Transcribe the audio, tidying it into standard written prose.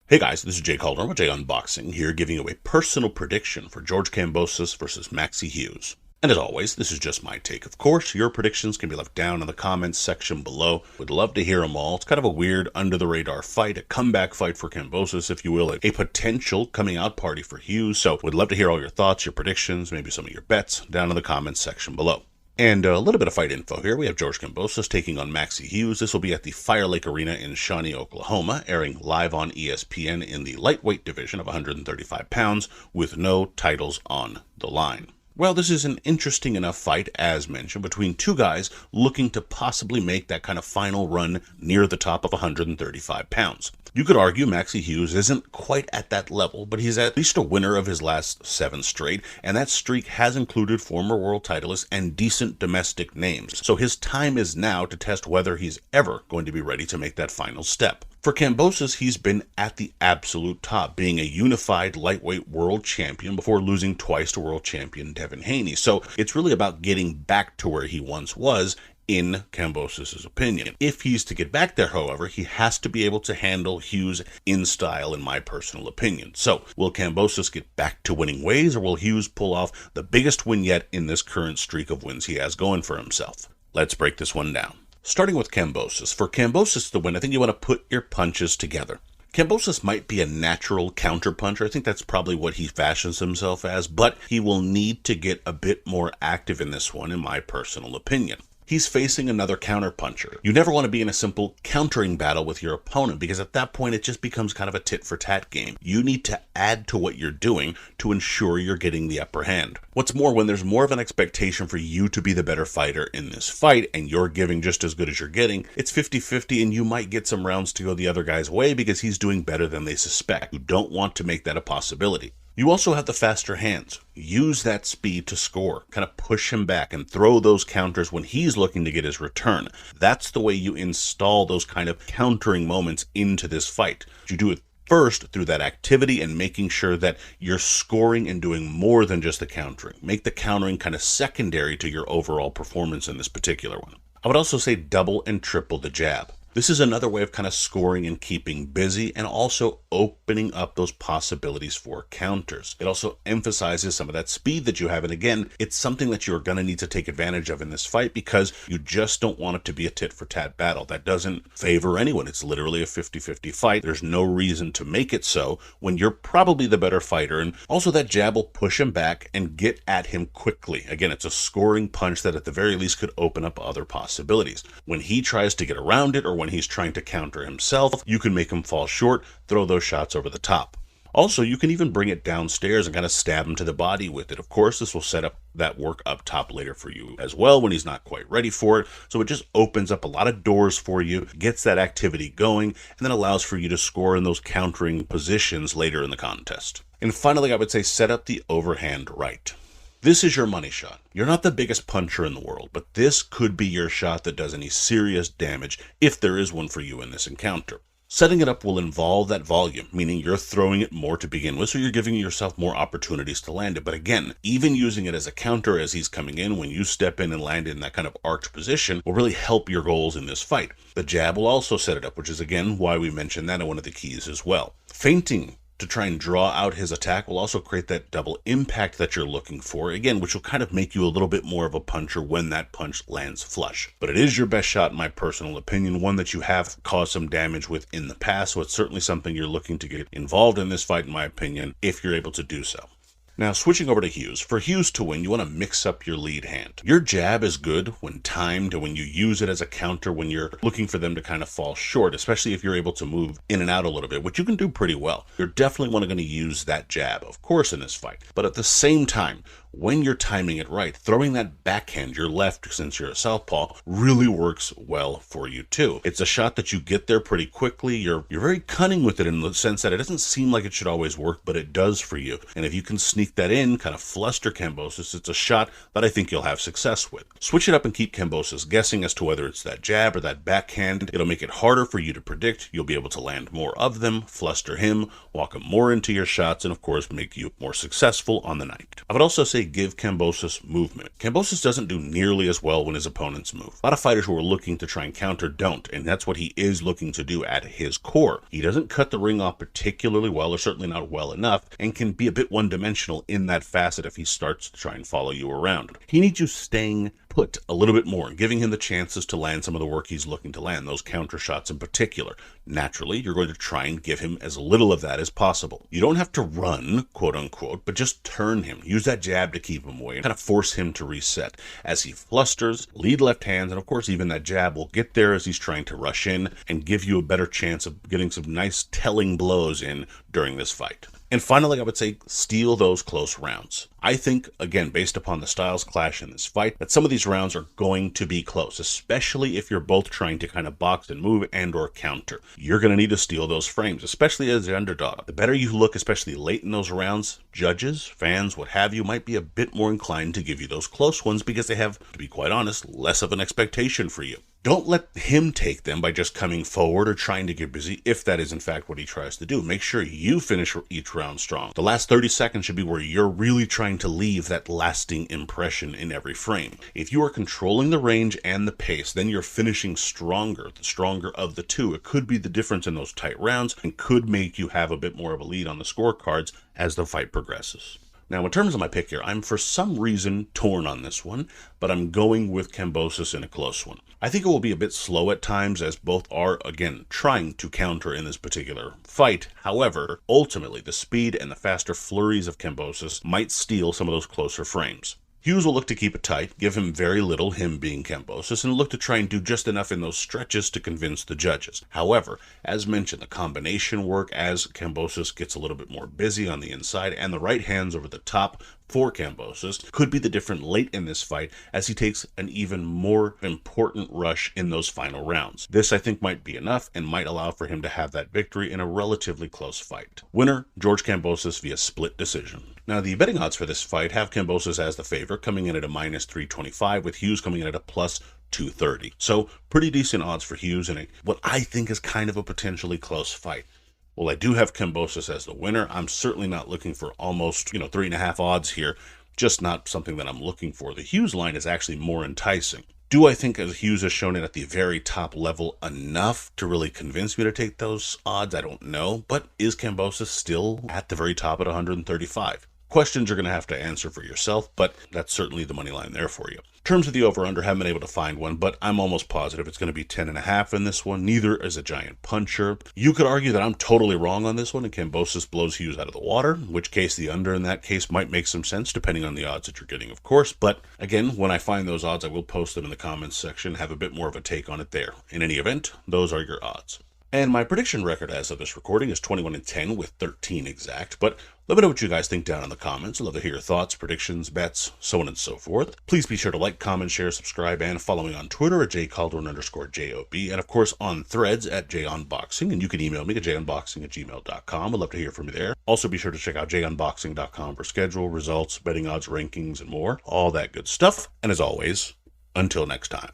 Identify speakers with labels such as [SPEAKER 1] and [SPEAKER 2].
[SPEAKER 1] Hey guys, this is Jay Calder with JAYONBOXING here, giving you a personal prediction for George Kambosos versus Maxi Hughes. And as always, this is just my take. Of course, your predictions can be left down in the comments section below. Would love to hear them all. It's kind of a weird, under-the-radar fight, a comeback fight for Kambosos, if you will, a potential coming-out party for Hughes. So would love to hear all your thoughts, your predictions, maybe some of your bets down in the comments section below. And a little bit of fight info here. We have George Kambosos taking on Maxi Hughes. This will be at the FIRELAKE Arena in Shawnee, Oklahoma, airing live on ESPN in the lightweight division of 135 pounds with no titles on the line. Well, this is an interesting enough fight, as mentioned, between two guys looking to possibly make that kind of final run near the top of 135 pounds. You could argue Maxi Hughes isn't quite at that level, but he's at least a winner of his last 7 straight, and that streak has included former world titleists and decent domestic names. So his time is now to test whether he's ever going to be ready to make that final step. For Kambosos, he's been at the absolute top, being a unified lightweight world champion before losing twice to world champion Devin Haney. So it's really about getting back to where he once was, in Kambosos' opinion. If he's to get back there, however, he has to be able to handle Hughes in style, in my personal opinion. So, will Kambosos get back to winning ways, or will Hughes pull off the biggest win yet in this current streak of wins he has going for himself? Let's break this one down. Starting with Kambosos. For Kambosos to win, I think you want to put your punches together. Kambosos might be a natural counterpuncher. I think that's probably what he fashions himself as, but he will need to get a bit more active in this one, in my personal opinion. He's facing another counterpuncher. You never want to be in a simple countering battle with your opponent, because at that point it just becomes kind of a tit-for-tat game. You need to add to what you're doing to ensure you're getting the upper hand. What's more, when there's more of an expectation for you to be the better fighter in this fight, and you're giving just as good as you're getting, it's 50-50, and you might get some rounds to go the other guy's way because he's doing better than they suspect. You don't want to make that a possibility. You also have the faster hands. Use that speed to score. Kind of push him back and throw those counters when he's looking to get his return. That's the way you install those kind of countering moments into this fight. You do it first through that activity and making sure that you're scoring and doing more than just the countering. Make the countering kind of secondary to your overall performance in this particular one. I would also say double and triple the jab. This is another way of kind of scoring and keeping busy, and also opening up those possibilities for counters. It also emphasizes some of that speed that you have, and again, it's something that you're going to need to take advantage of in this fight, because you just don't want it to be a tit-for-tat battle. That doesn't favor anyone. It's literally a 50-50 fight. There's no reason to make it so when you're probably the better fighter, and also that jab will push him back and get at him quickly. Again, it's a scoring punch that at the very least could open up other possibilities. When he tries to get around it, or when he's trying to counter himself, you can make him fall short, throw those shots over the top. Also, you can even bring it downstairs and kind of stab him to the body with it. Of course, this will set up that work up top later for you as well when he's not quite ready for it. So it just opens up a lot of doors for you, gets that activity going, and then allows for you to score in those countering positions later in the contest. And finally, I would say set up the overhand right. This is your money shot. You're not the biggest puncher in the world, but this could be your shot that does any serious damage, if there is one for you in this encounter. Setting it up will involve that volume, meaning you're throwing it more to begin with, so you're giving yourself more opportunities to land it. But again, even using it as a counter as he's coming in, when you step in and land in that kind of arched position, will really help your goals in this fight. The jab will also set it up, which is again why we mentioned that in one of the keys as well. Feinting to try and draw out his attack will also create that double impact that you're looking for, again, which will kind of make you a little bit more of a puncher when that punch lands flush. But it is your best shot, in my personal opinion, one that you have caused some damage with in the past, so it's certainly something you're looking to get involved in this fight, in my opinion, if you're able to do so. Now, switching over to Hughes. For Hughes to win, you want to mix up your lead hand. Your jab is good when timed, and when you use it as a counter when you're looking for them to kind of fall short, especially if you're able to move in and out a little bit, which you can do pretty well. You're definitely going to use that jab, of course, in this fight. But at the same time, when you're timing it right, throwing that backhand, your left, since you're a southpaw, really works well for you too. It's a shot that you get there pretty quickly. You're very cunning with it in the sense that it doesn't seem like it should always work, but it does for you. And if you can sneak that in, kind of fluster Kambosos, it's a shot that I think you'll have success with. Switch it up and keep Kambosos guessing as to whether it's that jab or that backhand. It'll make it harder for you to predict. You'll be able to land more of them, fluster him, walk him more into your shots, and of course make you more successful on the night. I would also say give Kambosos movement. Kambosos doesn't do nearly as well when his opponents move. A lot of fighters who are looking to try and counter don't, and that's what he is looking to do at his core. He doesn't cut the ring off particularly well, or certainly not well enough, and can be a bit one-dimensional in that facet if he starts to try and follow you around. He needs you staying put a little bit more and giving him the chances to land some of the work he's looking to land, those counter shots in particular. Naturally, you're going to try and give him as little of that as possible. You don't have to run, quote unquote, but just turn him. Use that jab to keep him away and kind of force him to reset. As he flusters, lead left hands, and of course even that jab will get there as he's trying to rush in and give you a better chance of getting some nice telling blows in during this fight. And finally, I would say steal those close rounds. I think, again, based upon the styles clash in this fight, that some of these rounds are going to be close, especially if you're both trying to kind of box and move and or counter. You're going to need to steal those frames, especially as the underdog. The better you look, especially late in those rounds, judges, fans, what have you, might be a bit more inclined to give you those close ones because they have, to be quite honest, less of an expectation for you. Don't let him take them by just coming forward or trying to get busy, if that is in fact what he tries to do. Make sure you finish each round strong. The last 30 seconds should be where you're really trying to leave that lasting impression in every frame. If you are controlling the range and the pace, then you're finishing stronger, the stronger of the two. It could be the difference in those tight rounds and could make you have a bit more of a lead on the scorecards as the fight progresses. Now, in terms of my pick here, I'm for some reason torn on this one, but I'm going with Kambosos in a close one. I think it will be a bit slow at times as both are, again, trying to counter in this particular fight. However, ultimately, the speed and the faster flurries of Kambosos might steal some of those closer frames. Hughes will look to keep it tight, give him very little, him being Kambosos, and look to try and do just enough in those stretches to convince the judges. However, as mentioned, the combination work as Kambosos gets a little bit more busy on the inside and the right hands over the top for Kambosos could be the difference late in this fight as he takes an even more important rush in those final rounds. This, I think, might be enough and might allow for him to have that victory in a relatively close fight. Winner, George Kambosos via split decision. Now, the betting odds for this fight have Kambosos as the favorite, coming in at a minus 325, with Hughes coming in at a plus 230. So, pretty decent odds for Hughes in what I think is kind of a potentially close fight. Well, I do have Kambosos as the winner. I'm certainly not looking for almost, 3.5 odds here. Just not something that I'm looking for. The Hughes line is actually more enticing. Do I think as Hughes has shown it at the very top level enough to really convince me to take those odds? I don't know. But is Kambosos still at the very top at 135? Questions you're going to have to answer for yourself, but that's certainly the money line there for you. In terms of the over-under, haven't been able to find one, but I'm almost positive it's going to be 10.5 in this one. Neither is a giant puncher. You could argue that I'm totally wrong on this one, and Kambosos blows Hughes out of the water, in which case the under in that case might make some sense, depending on the odds that you're getting, of course. But again, when I find those odds, I will post them in the comments section, have a bit more of a take on it there. In any event, those are your odds. And my prediction record as of this recording is 21-10 with 13 exact, but let me know what you guys think down in the comments. I'd love to hear your thoughts, predictions, bets, so on and so forth. Please be sure to like, comment, share, subscribe, and follow me on Twitter at jcaldwin_JOB, and of course on Threads at JAYONBOXING, and you can email me at jayunboxing@gmail.com. I'd love to hear from you there. Also be sure to check out jayunboxing.com for schedule, results, betting odds, rankings, and more. All that good stuff. And as always, until next time.